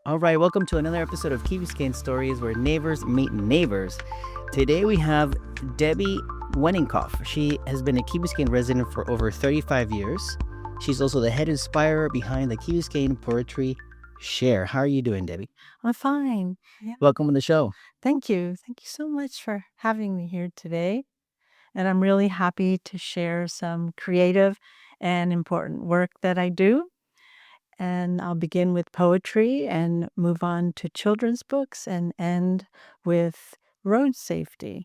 All right, welcome to another episode of Key Biscayne Stories where neighbors meet neighbors. Today we have Debbie Wanninkhof. She has been a Key Biscayne resident for over 35 years. She's also the head inspirer behind the Key Biscayne Poetry Share. How are you doing, Debbie? I'm fine. Yeah. Welcome to the show. Thank you. Thank you so much for having me here today. And I'm really happy to share some creative and important work that I do. And I'll begin with poetry and move on to children's books and end with road safety.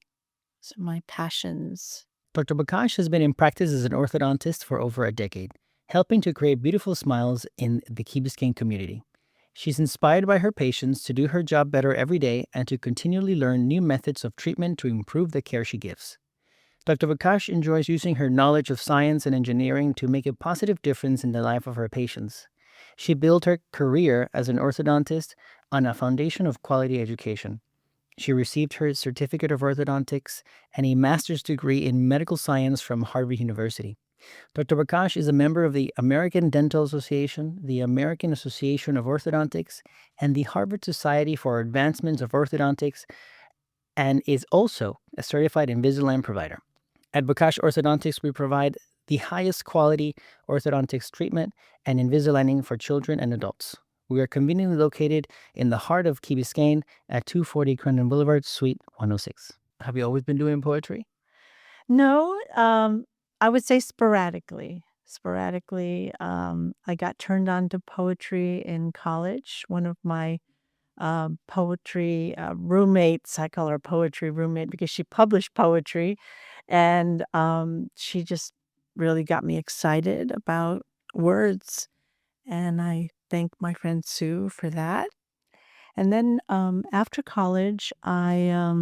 So my passions. Dr. Bakash has been in practice as an orthodontist for over a decade, helping to create beautiful smiles in the Key Biscayne community. She's inspired by her patients to do her job better every day and to continually learn new methods of treatment to improve the care she gives. Dr. Bakash enjoys using her knowledge of science and engineering to make a positive difference in the life of her patients. She built her career as an orthodontist on a foundation of quality education. She received her certificate of orthodontics and a master's degree in medical science from Harvard University. Dr. Bakash is a member of the American Dental Association, the American Association of Orthodontics, and the Harvard Society for Advancement of Orthodontics, and is also a certified Invisalign provider. At Bakash Orthodontics, we provide the highest quality orthodontics treatment and Invisaligning for children and adults. We are conveniently located in the heart of Key Biscayne at 240 Crandon Boulevard, Suite 106. Have you always been doing poetry? No, I would say sporadically. I got turned on to poetry in college. One of my poetry roommates. I call her poetry roommate because she published poetry, and she just really got me excited about words. And I thank my friend Sue for that. And then after college, I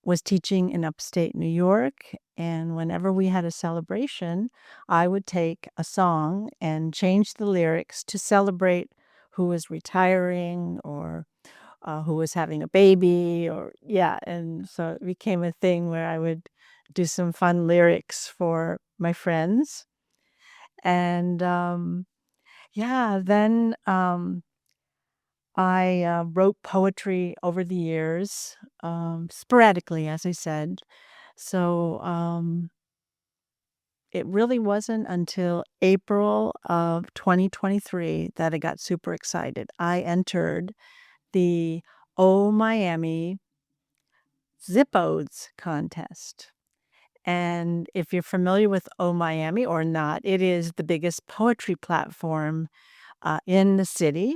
was teaching in upstate New York. And whenever we had a celebration, I would take a song and change the lyrics to celebrate who was retiring or who was having a baby and so it became a thing where I would do some fun lyrics for my friends. And then I wrote poetry over the years, sporadically, as I said. So it really wasn't until April of 2023 that I got super excited. I entered the Oh Miami Zip-Odes contest. And if you're familiar with Oh Miami or not, it is the biggest poetry platform in the city.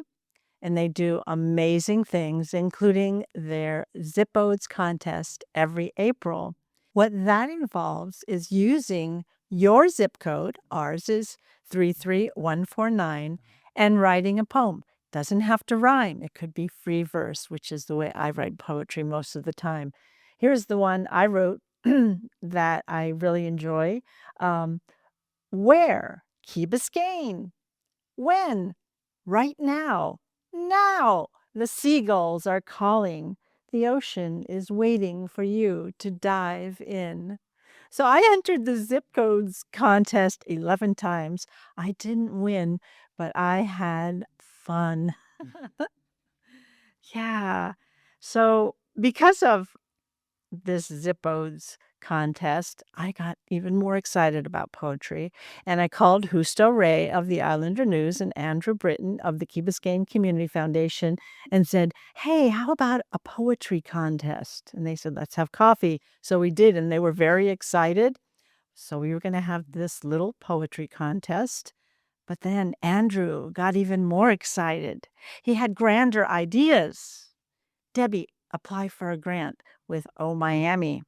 And they do amazing things, including their Zip-Odes contest every April. What that involves is using your zip code, ours is 33149, and writing a poem. Doesn't have to rhyme. It could be free verse, which is the way I write poetry most of the time. Here's the one I wrote that I really enjoy. Where? Key Biscayne. When? Right now. Now. The seagulls are calling. The ocean is waiting for you to dive in. So I entered the zip codes contest 11 times. I didn't win, but I had fun. Yeah. So because of this Zip-Odes contest, I got even more excited about poetry, and I called Husto Ray of the Islander News and Andrew Britton of the Key Biscayne Community Foundation and said, "Hey, how about a poetry contest?" And they said, "Let's have coffee." So we did, and they were very excited. So we were going to have this little poetry contest. But then Andrew got even more excited. He had grander ideas. "Debbie, apply for a grant with Oh Miami.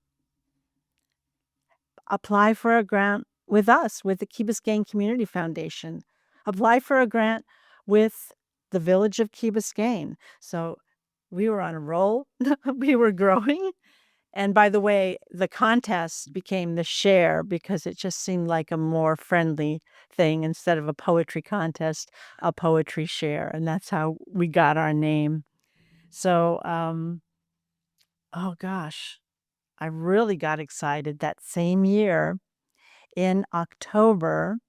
Apply for a grant with us, with the Key Biscayne Community Foundation. Apply for a grant with the Village of Key Biscayne." So we were on a roll. We were growing. And by the way, the contest became the share because it just seemed like a more friendly thing. Instead of a poetry contest, a poetry share. And that's how we got our name. So, oh gosh, I really got excited that same year. In October,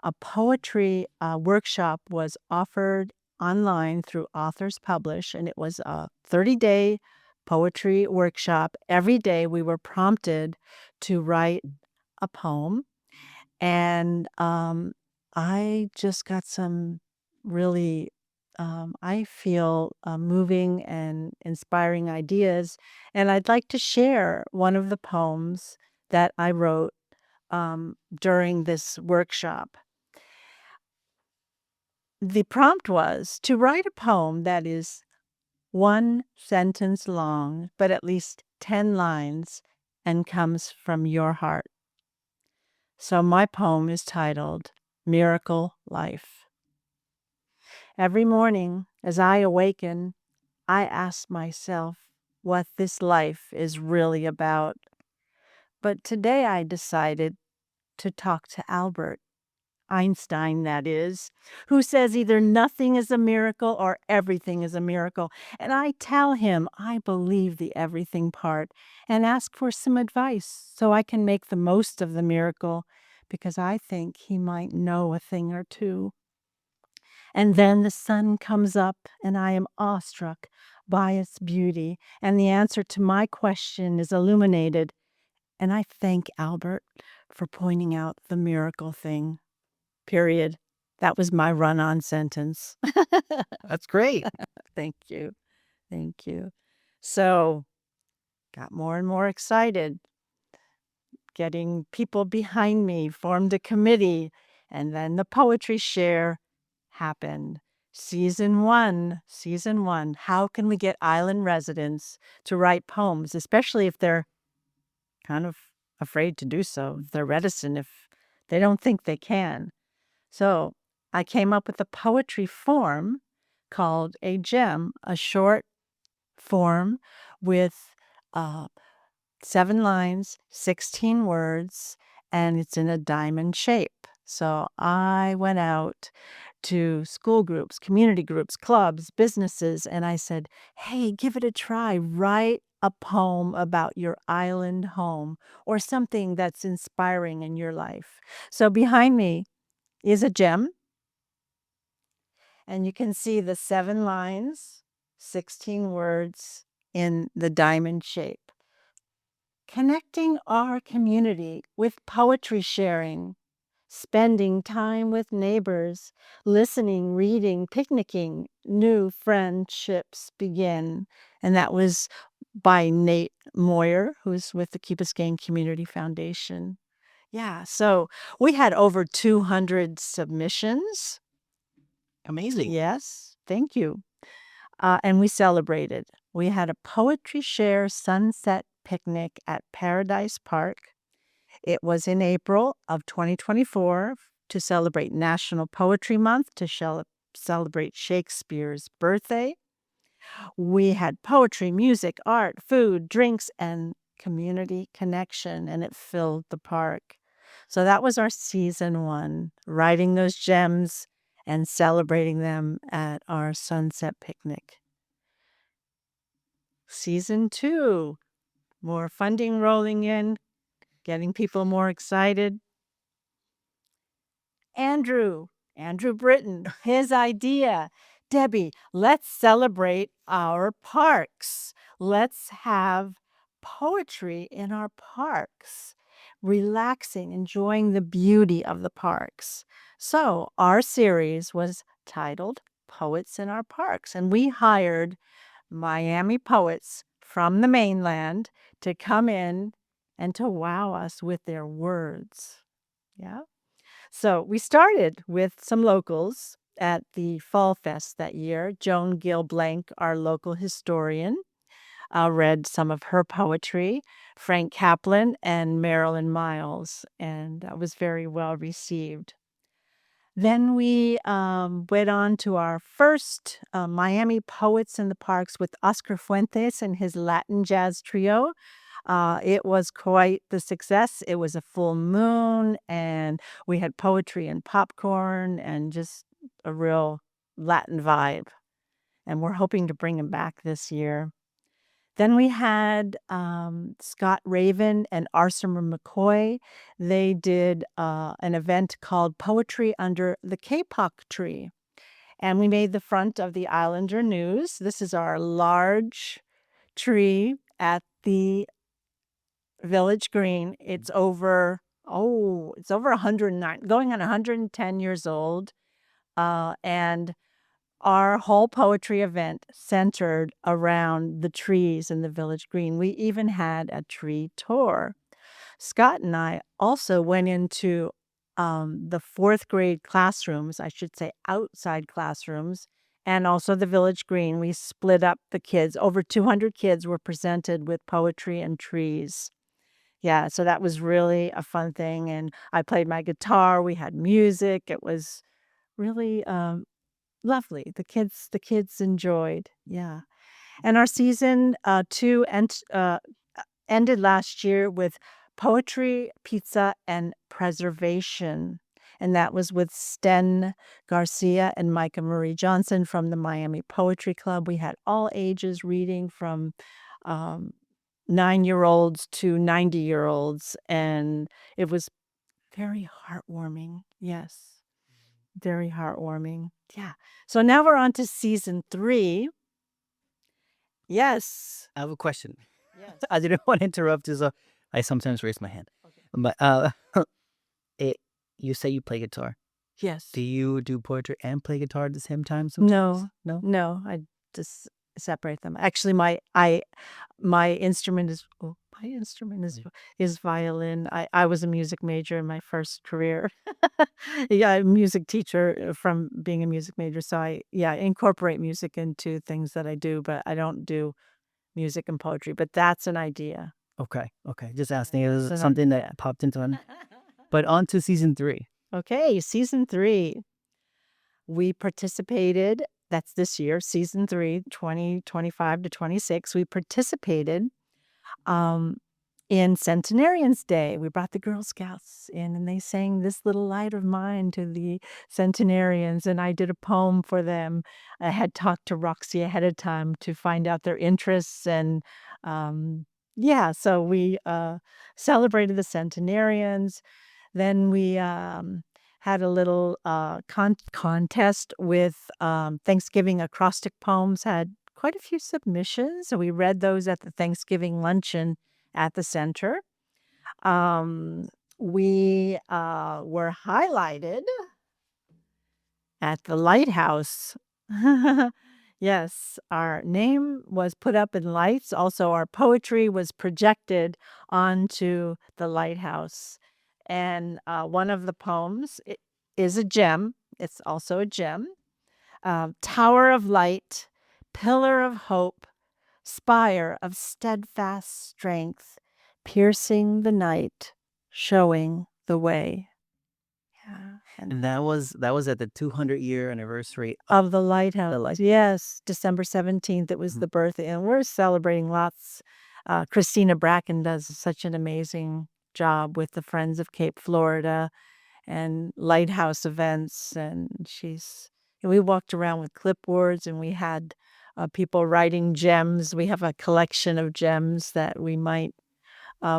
a poetry workshop was offered online through Authors Publish, and it was a 30-day poetry workshop. Every day we were prompted to write a poem, and I just got some really, I feel, moving and inspiring ideas, and I'd like to share one of the poems that I wrote during this workshop. The prompt was to write a poem that is one sentence long, but at least 10 lines, and comes from your heart. So my poem is titled Miracle Life. Every morning as I awaken, I ask myself what this life is really about. But today I decided to talk to Albert Einstein, that is, who says either nothing is a miracle or everything is a miracle. And I tell him I believe the everything part and ask for some advice so I can make the most of the miracle because I think he might know a thing or two. And then the sun comes up and I am awestruck by its beauty, and the answer to my question is illuminated. And I thank Albert for pointing out the miracle thing. Period. That was my run-on sentence. That's great. Thank you. Thank you. So, got more and more excited, getting people behind me, formed a committee, and then the poetry share happened. Season 1, how can we get island residents to write poems, especially if they're kind of afraid to do so, if they're reticent, if they don't think they can. So I came up with a poetry form called a gem, a short form with 7 lines, 16 words, and it's in a diamond shape. So I went out to school groups, community groups, clubs, businesses, and I said, hey, give it a try. Write a poem about your island home or something that's inspiring in your life. So behind me is a gem, and you can see the 7 lines, 16 words in the diamond shape. Connecting our community with poetry sharing, spending time with neighbors, listening, reading, picnicking, new friendships begin. And that was by Nate Moyer, who's with the Key Biscayne Community Foundation. Yeah, so we had over 200 submissions. Amazing. Yes, thank you. And we celebrated. We had a poetry share sunset picnic at Paradise Park. It was in April of 2024 to celebrate National Poetry Month, to celebrate Shakespeare's birthday. We had poetry, music, art, food, drinks, and community connection, and it filled the park. So that was our season 1, writing those gems and celebrating them at our sunset picnic. Season 2, more funding rolling in, getting people more excited. Andrew Britton, his idea. Debbie, let's celebrate our parks. Let's have poetry in our parks, relaxing, enjoying the beauty of the parks. So our series was titled Poets in Our Parks, and we hired Miami poets from the mainland to come in and to wow us with their words. Yeah. So we started with some locals at the Fall Fest that year. Joan Gill Blank, our local historian, read some of her poetry, Frank Kaplan and Marilyn Miles, and that was very well received. Then we went on to our first Miami Poets in the Parks with Oscar Fuentes and his Latin jazz trio. It was quite the success. It was a full moon, and we had poetry and popcorn and just a real Latin vibe. And we're hoping to bring him back this year. Then we had Scott Raven and Arsimer McCoy. They did an event called Poetry Under the Kapok Tree. And we made the front of the Islander News. This is our large tree at the Village Green. It's over 109, going on 110 years old. And our whole poetry event centered around the trees in the Village Green. We even had a tree tour. Scott and I also went into the fourth grade classrooms, I should say outside classrooms, and also the Village Green. We split up the kids. Over 200 kids were presented with poetry and trees. Yeah, so that was really a fun thing. And I played my guitar. We had music. It was really lovely. The kids enjoyed. Yeah. And our season ended last year with poetry, pizza, and preservation. And that was with Sten Garcia and Micah Marie Johnson from the Miami Poetry Club. We had all ages reading from um, 9-year-olds to 90-year-olds. And it was very heartwarming. Yes, very heartwarming. Yeah. So now we're on to season 3. Yes. I have a question. Yes. I didn't want to interrupt you, so I sometimes raise my hand. Okay. But it, you say you play guitar. Yes. Do you do poetry and play guitar at the same time No, sometimes? No? no, I just separate them. Actually, my instrument is my instrument Yeah. is violin. I was a music major in my first career. Yeah, a music teacher from being a music major. So I incorporate music into things that I do, but I don't do music and poetry. But that's an idea. Okay. Just asking. It was That's an something idea. that popped into my. But on to season 3. Okay, season 3. We participated, that's this year, season 3, 2025 to 26. We participated um, in Centenarians Day. We brought the Girl Scouts in and they sang This Little Light of Mine to the centenarians. And I did a poem for them. I had talked to Roxy ahead of time to find out their interests. And yeah, so we celebrated the centenarians. Then we had a little contest with Thanksgiving acrostic poems, had quite a few submissions. So we read those at the Thanksgiving luncheon at the center. We were highlighted at the lighthouse. Yes, our name was put up in lights. Also, our poetry was projected onto the lighthouse. And one of the poems is a gem. It's also a gem. Tower of light, pillar of hope, spire of steadfast strength, piercing the night, showing the way. Yeah. And that was at the 200-year anniversary Of the lighthouse. the light. Yes, December 17th, it was Mhm. the birthday, and we're celebrating lots. Christina Bracken does such an amazing job with the Friends of Cape Florida and lighthouse events, and we walked around with clipboards, and we had people writing gems. We have a collection of gems that we might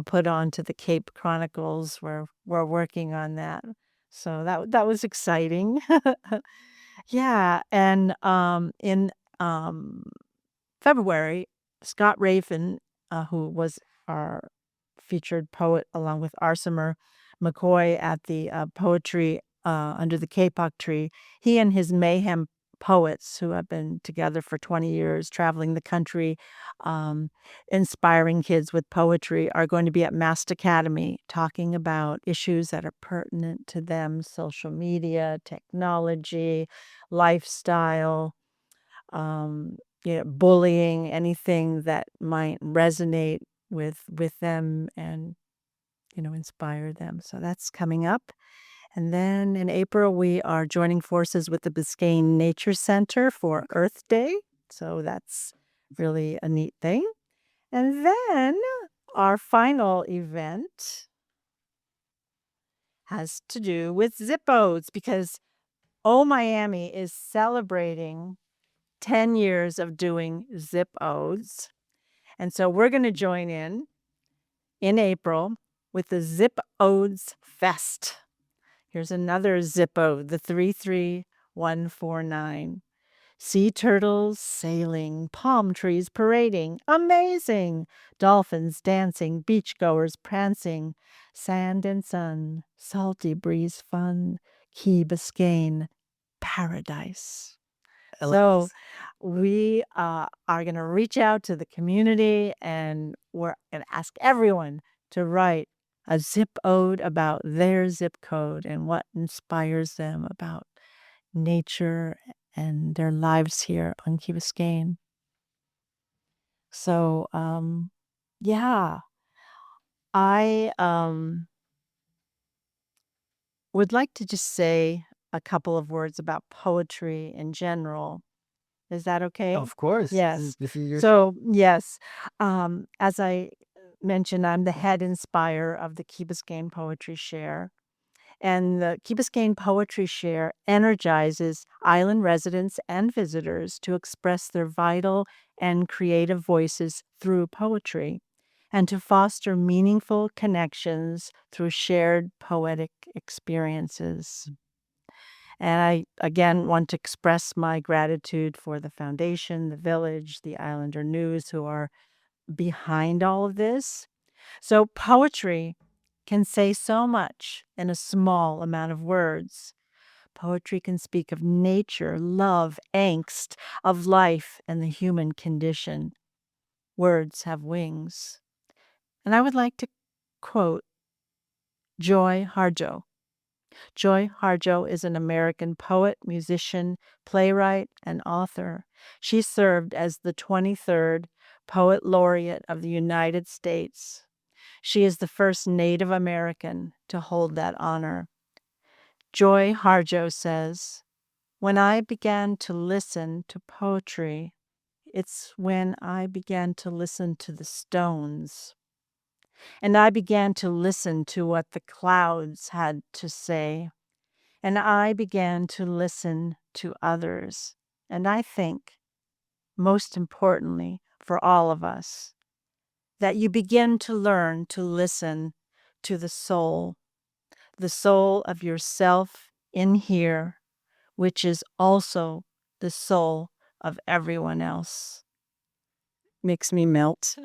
put onto the Cape Chronicles. We're working on that. So that was exciting. Yeah, and in um, February, Scott Rafin, who was our featured poet along with Arsimer McCoy at the poetry under the Kapok tree, he and his Mayhem poets who have been together for 20 years, traveling the country, inspiring kids with poetry, are going to be at Mast Academy talking about issues that are pertinent to them: social media, technology, lifestyle, um, bullying, anything that might resonate with them and inspire them. So that's coming up. And then in April, we are joining forces with the Biscayne Nature Center for Earth Day. So that's really a neat thing. And then our final event has to do with Zippos, because Miami is celebrating 10 years of doing Zip Odes. And so we're going to join in April with the Zip Odes Fest. Here's another Zip Ode, the 3-3 149. Sea turtles sailing, palm trees parading, amazing! Dolphins dancing, beachgoers prancing, sand and sun, salty breeze fun, Key Biscayne, paradise. I love So this. we are going to reach out to the community and we're going to ask everyone to write a zip ode about their zip code and what inspires them about nature and their lives here on Key Biscayne. So, yeah, I would like to just say a couple of words about poetry in general. Is that okay? Of course, Yes. this is your show. So, yes, as I mentioned, I'm the head inspire of the Key Biscayne Poetry Share. And the Key Biscayne Poetry Share energizes island residents and visitors to express their vital and creative voices through poetry and to foster meaningful connections through shared poetic experiences. And I again want to express my gratitude for the foundation, the village, the Islander News who are behind all of this. So, poetry can say so much in a small amount of words. Poetry can speak of nature, love, angst, of life, and the human condition. Words have wings. And I would like to quote Joy Harjo. Joy Harjo is an American poet, musician, playwright, and author. She served as the 23rd Poet Laureate of the United States. She is the first Native American to hold that honor. Joy Harjo says, "When I began to listen to poetry, it's when I began to listen to the stones. And I began to listen to what the clouds had to say. And I began to listen to others. And I think, most importantly for all of us, that you begin to learn to listen to the soul of yourself in here, which is also the soul of everyone else." Makes me melt.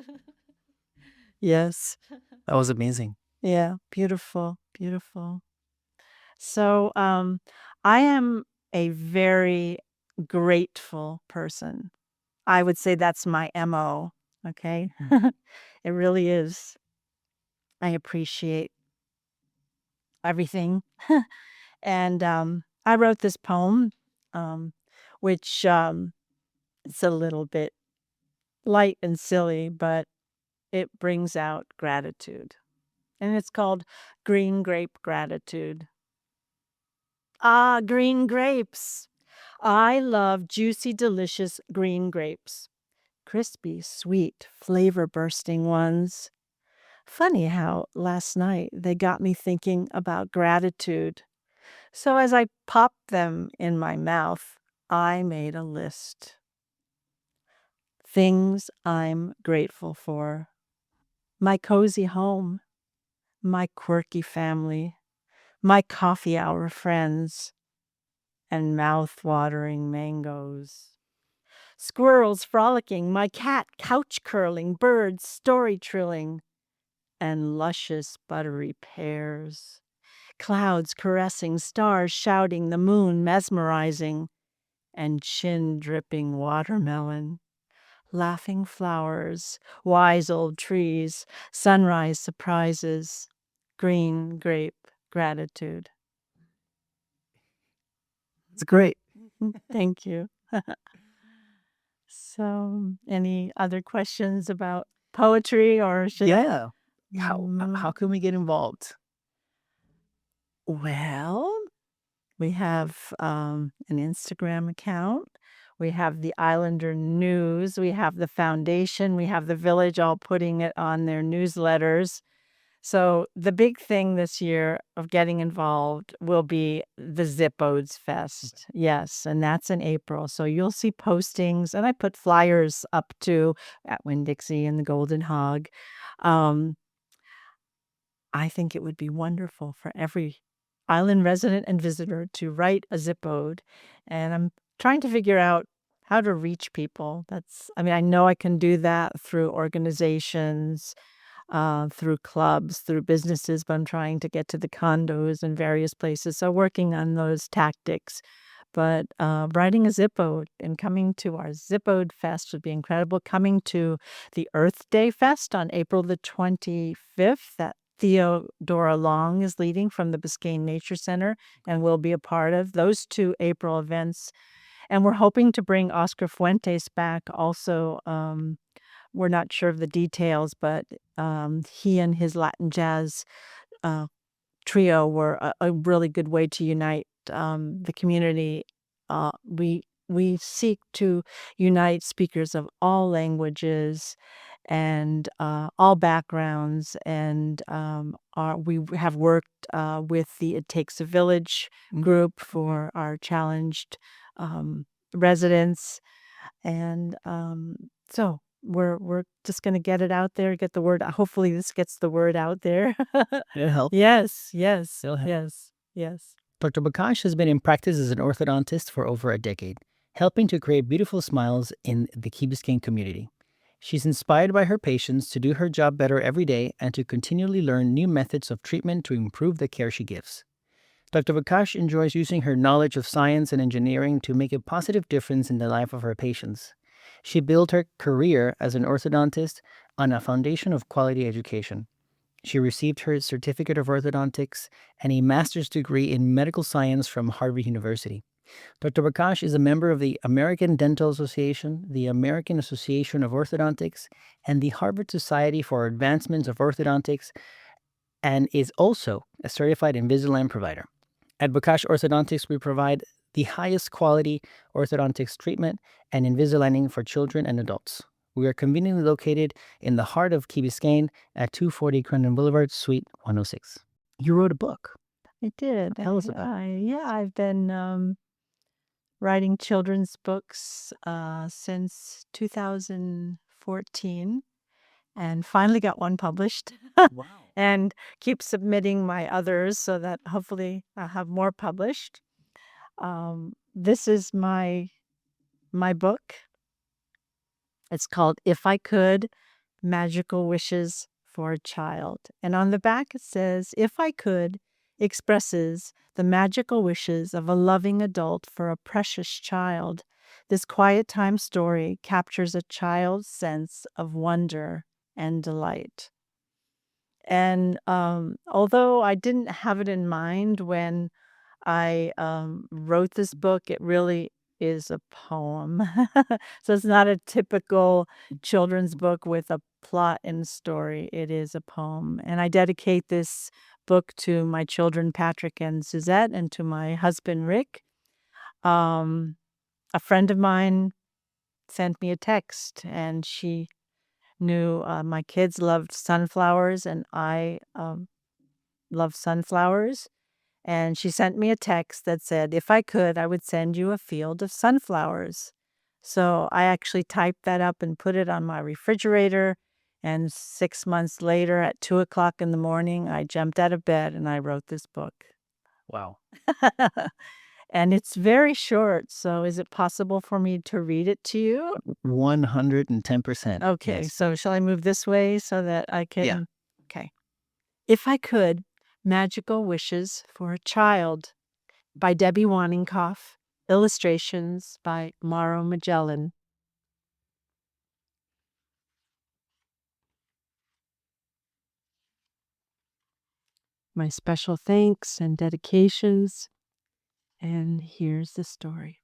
Yes. That was amazing. Yeah. Beautiful. Beautiful. So, I am a very grateful person. I would say that's my MO. Okay. Mm. It really is. I appreciate everything. And I wrote this poem, um, which it's a little bit light and silly, but it brings out gratitude. And it's called Green Grape Gratitude. Ah, green grapes. I love juicy, delicious green grapes. Crispy, sweet, flavor bursting ones. Funny how last night they got me thinking about gratitude. So as I popped them in my mouth, I made a list. Things I'm grateful for: my cozy home, my quirky family, my coffee hour friends, and mouth-watering mangoes. Squirrels frolicking, my cat couch curling, birds story trilling, and luscious buttery pears. Clouds caressing, stars shouting, the moon mesmerizing, and chin dripping watermelon. Laughing flowers, wise old trees, sunrise surprises, green grape gratitude. It's great. Thank you. So, any other questions about poetry or should Yeah. Mm, How can we get involved? well, we have an Instagram account. We have the Islander News. We have the foundation. We have the village all putting it on their newsletters. So the big thing this year of getting involved will be the Zipodes Okay. Fest. Yes, and that's in April. So you'll see postings, and I put flyers up too at Winn-Dixie and the Golden Hog. Um, I think it would be wonderful for every island resident and visitor to write a zip ode, and I'm trying to figure out how to reach people. I know I can do that through organizations, through clubs, through businesses, but I'm trying to get to the condos and various places. So working on those tactics. But writing a zip ode and coming to our Zip Ode Fest would be incredible. Coming to the Earth Day Fest on April the 25th that Theodora Long is leading from the Biscayne Nature Center and will be a part of those two April events. And we're hoping to bring Oscar Fuentes back also. We're not sure of the details, but he and his Latin jazz uh, trio were a really good way to unite the community. We seek to unite speakers of all languages and all backgrounds, and we have worked with the It Takes a Village group for our challenged residents, and so we're just going to get it out there, get the word. Hopefully, this gets the word out there. It'll help. Yes, yes, It'll help. yes, yes. Dr. Bakash has been in practice as an orthodontist for over a decade, helping to create beautiful smiles in the Key Biscayne community. She's inspired by her patients to do her job better every day and to continually learn new methods of treatment to improve the care she gives. Dr. Bakash enjoys using her knowledge of science and engineering to make a positive difference in the life of her patients. She built her career as an orthodontist on a foundation of quality education. She received her certificate of orthodontics and a master's degree in medical science from Harvard University. Dr. Bakash is a member of the American Dental Association, the American Association of Orthodontics, and the Harvard Society for Advancements of Orthodontics, and is also a certified Invisalign provider. At Bakash Orthodontics, we provide the highest quality orthodontics treatment and Invisaligning for children and adults. We are conveniently located in the heart of Key Biscayne at 240 Crandon Boulevard, Suite 106. You wrote a book. I did. Tell us about it. Yeah, I've been writing children's books since 2014 and finally got one published. Wow. And keep submitting my others so that hopefully I'll have more published. This is my book. It's called If I Could, Magical Wishes for a Child. And on the back it says, If I Could expresses the magical wishes of a loving adult for a precious child. This quiet time story captures a child's sense of wonder and delight. And although I didn't have it in mind when I wrote this book, it really is a poem. So it's not a typical children's book with a plot and story. It is a poem. And I dedicate this book to my children, Patrick and Suzette, and to my husband, Rick. A friend of mine sent me a text, and she knew my kids loved sunflowers, and I love sunflowers. And she sent me a text that said, if I could, I would send you a field of sunflowers. So I actually typed that up and put it on my refrigerator. And 6 months later, at 2:00 in the morning, I jumped out of bed and I wrote this book. Wow. And it's very short. So is it possible for me to read it to you? 110%. Okay. Yes. So shall I move this way so that I can? Yeah. Okay. If I Could, Magical Wishes for a Child by Debbie Wanninkhof. Illustrations by Mauro Magellan. My special thanks and dedications. And here's the story.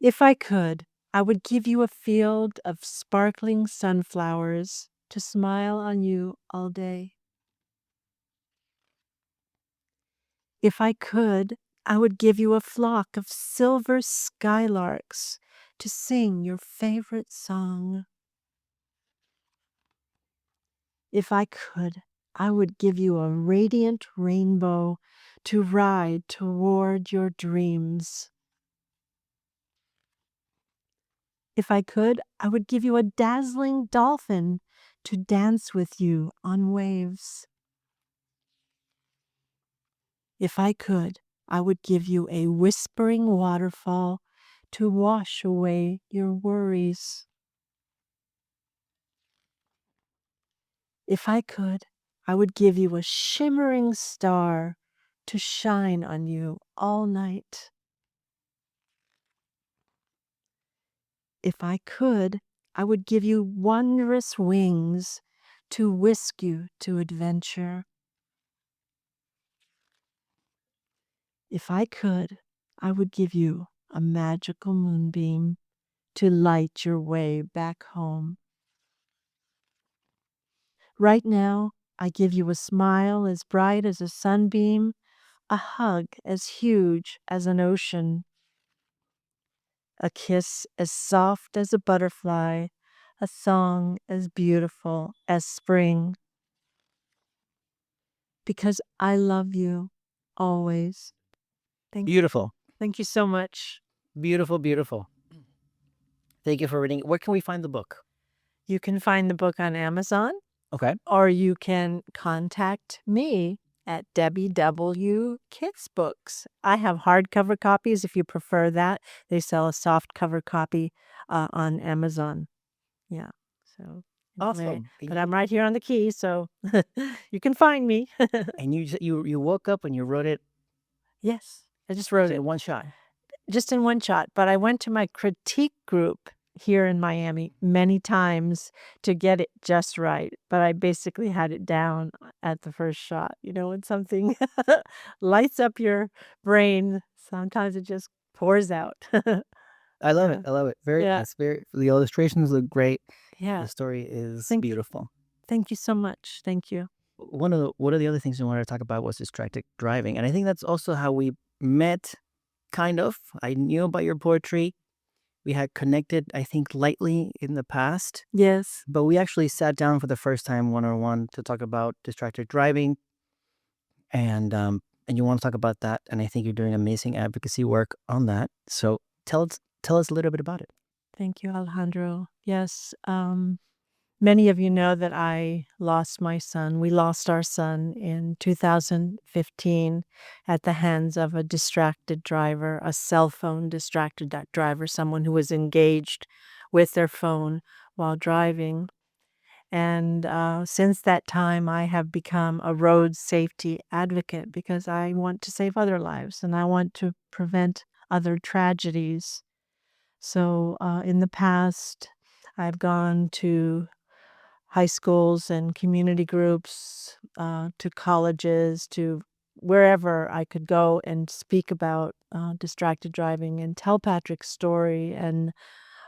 If I could, I would give you a field of sparkling sunflowers to smile on you all day. If I could, I would give you a flock of silver skylarks to sing your favorite song. If I could, I would give you a radiant rainbow to ride toward your dreams. If I could, I would give you a dazzling dolphin to dance with you on waves. If I could, I would give you a whispering waterfall to wash away your worries. If I could, I would give you a shimmering star to shine on you all night. If I could, I would give you wondrous wings to whisk you to adventure. If I could, I would give you a magical moonbeam to light your way back home. Right now, I give you a smile as bright as a sunbeam, a hug as huge as an ocean, a kiss as soft as a butterfly, a song as beautiful as spring. Because I love you always. Thank you. Beautiful. Thank you so much. Beautiful, beautiful. Thank you for reading. Where can we find the book? You can find the book on Amazon, Okay. or you can contact me at Debbie W. Kids Books. I have hardcover copies if you prefer that. They sell a soft cover copy on Amazon. Yeah. So, Awesome. but I'm right here on the key, so you can find me. And you woke up and you wrote it Yes, I just wrote it. in one shot. Just in one shot, but I went to my critique group here in Miami many times to get it just right, but I basically had it down at the first shot. When something lights up your brain, sometimes it just pours out. I love it. Yeah. I love it. Yeah. It's very, the illustrations look great. Yeah. The story is Thank beautiful. thank you so much. Thank you. One of the other things we wanted to talk about was distracted driving. And I think that's also how we met, kind of. I knew about your poetry. We had connected, I think, lightly in the past, Yes. but we actually sat down for the first time one-on-one to talk about distracted driving. And you want to talk about that. And I think you're doing amazing advocacy work on that. So tell us a little bit about it. Thank you, Alejandro. Yes. Many of you know that I lost my son. We lost our son in 2015 at the hands of a distracted driver, a cell phone distracted driver, someone who was engaged with their phone while driving. And since that time, I have become a road safety advocate because I want to save other lives and I want to prevent other tragedies. So in the past, I've gone to high schools and community groups, to colleges, to wherever I could go and speak about distracted driving and tell Patrick's story and,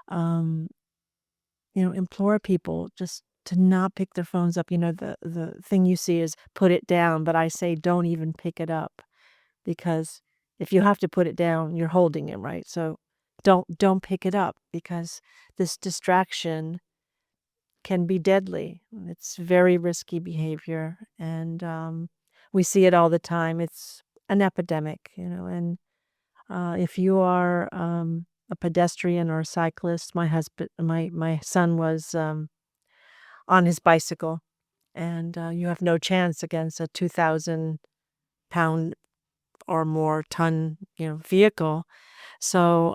um, implore people just to not pick their phones up. The thing you see is put it down, but I say don't even pick it up because if you have to put it down, you're holding it, right? So don't pick it up because this distraction can be deadly. It's very risky behavior, and we see it all the time. It's an epidemic, and if you are a pedestrian or a cyclist, my son was on his bicycle, and you have no chance against a 2,000 pound or more ton, vehicle. So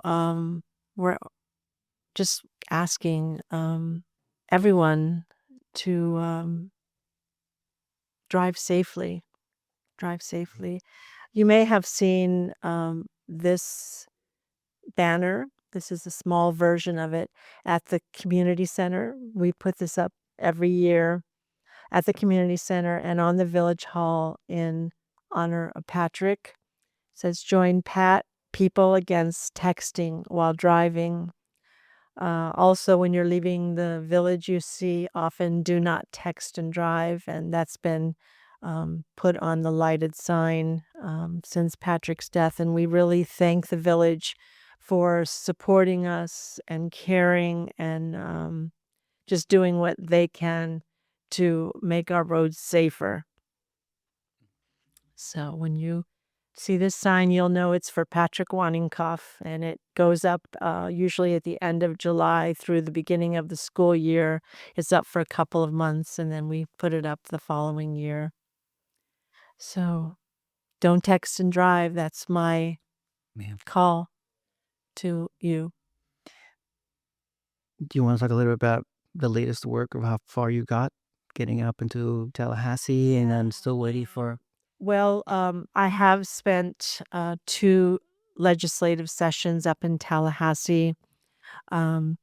we're just asking everyone to drive safely. Drive safely. You may have seen this banner. This is a small version of it at the community center. We put this up every year at the community center and on the village hall in honor of Patrick. It says, "Join Pat People Against Texting While Driving." Also, when you're leaving the village, you see often "Do not text and drive," and that's been put on the lighted sign since Patrick's death. And we really thank the village for supporting us and caring and just doing what they can to make our roads safer. So when you see this sign, you'll know it's for Patrick Wanninkhof, and it goes up usually at the end of July through the beginning of the school year. It's up for a couple of months, and then we put it up the following year. So don't text and drive. That's my Yeah. call to you. Do you want to talk a little bit about the latest work of how far you got getting up into Tallahassee and then still waiting for? Well, I have spent 2 legislative sessions up in Tallahassee, um,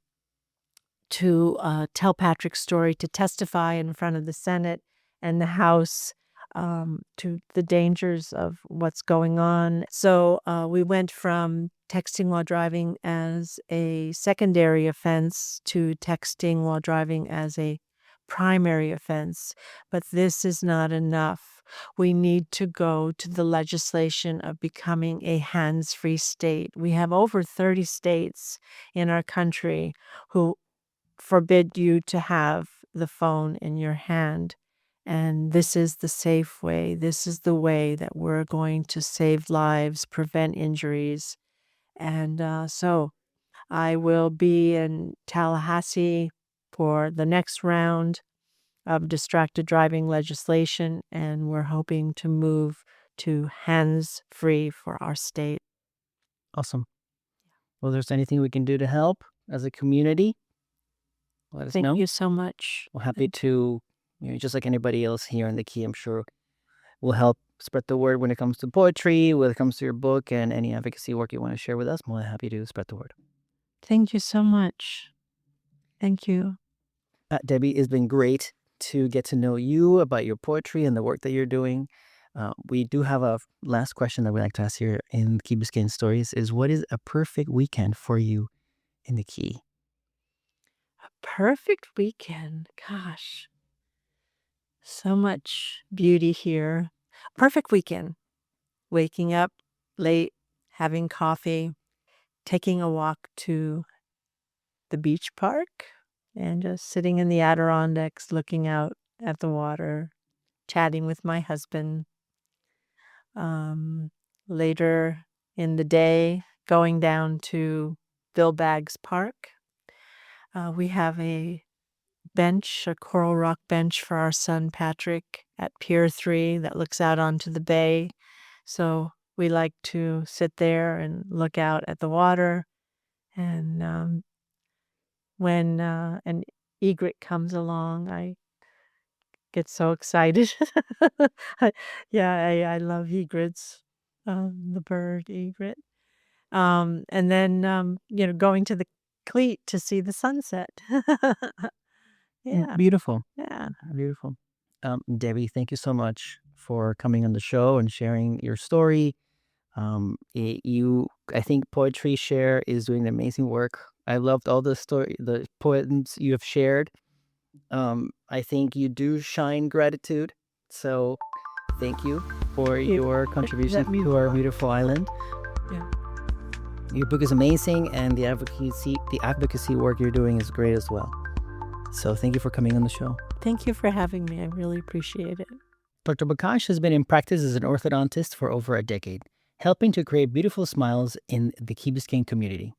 to tell Patrick's story, to testify in front of the Senate and the House, to the dangers of what's going on. So we went from texting while driving as a secondary offense to texting while driving as a primary offense. But this is not enough. We need to go to the legislation of becoming a hands free state. We have over 30 states in our country who forbid you to have the phone in your hand. And this is the safe way. This is the way that we're going to save lives, prevent injuries. And so I will be in Tallahassee for the next round of distracted driving legislation, and we're hoping to move to hands free for our state. Awesome. Well, if there's anything we can do to help as a community, let us Thank know. you so much. We're happy to, just like anybody else here in the Key, I'm sure we'll help spread the word when it comes to poetry, when it comes to your book, and any advocacy work you want to share with us. I'm more than happy to spread the word. Thank you so much. Thank you. Debbie, it's been great to get to know you about your poetry and the work that you're doing. We do have a last question that we like to ask here in Key Biscayne Stories is what is a perfect weekend for you in the Key? Perfect weekend. Gosh, so much beauty here. Perfect weekend. Waking up late, having coffee, taking a walk to the beach park, and just sitting in the Adirondacks looking out at the water, chatting with my husband. Um, Later in the day, going down to Bill Baggs Park. We have a bench, a coral rock bench for our son Patrick at Pier 3 that looks out onto the bay. So we like to sit there and look out at the water. And when an egret comes along, I get so excited. I- I love egrets, the bird egret. And then, going to the cleat to see the sunset. Yeah, Beautiful. yeah. Beautiful. Debbie, thank you so much for coming on the show and sharing your story. I think Poetry Share is doing amazing work. I loved all the poems you have shared. I think you do shine gratitude. So thank you for You your that contributions means to a our lot. beautiful island. Yeah. Your book is amazing, and the advocacy work you're doing is great as well. So thank you for coming on the show. Thank you for having me. I really appreciate it. Dr. Bakash has been in practice as an orthodontist for over a decade, helping to create beautiful smiles in the Key Biscayne community.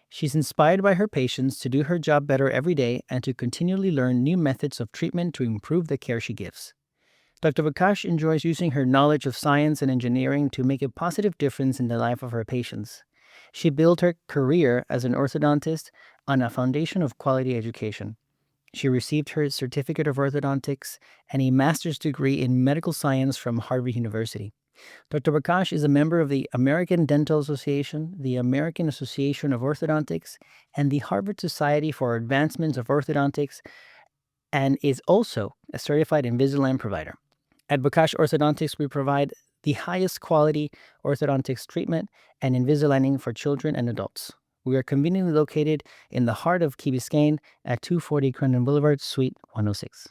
She's inspired by her patients to do her job better every day and to continually learn new methods of treatment to improve the care she gives. Dr. Bakash enjoys using her knowledge of science and engineering to make a positive difference in the life of her patients. She built her career as an orthodontist on a foundation of quality education. She received her certificate of orthodontics and a master's degree in medical science from Harvard University. Dr. Bakash is a member of the American Dental Association, the American Association of Orthodontics, and the Harvard Society for Advancements of Orthodontics, and is also a certified Invisalign provider. At Bakash Orthodontics, we provide the highest quality orthodontics treatment and Invisaligning for children and adults. We are conveniently located in the heart of Key Biscayne at 240 Crandon Boulevard, Suite 106.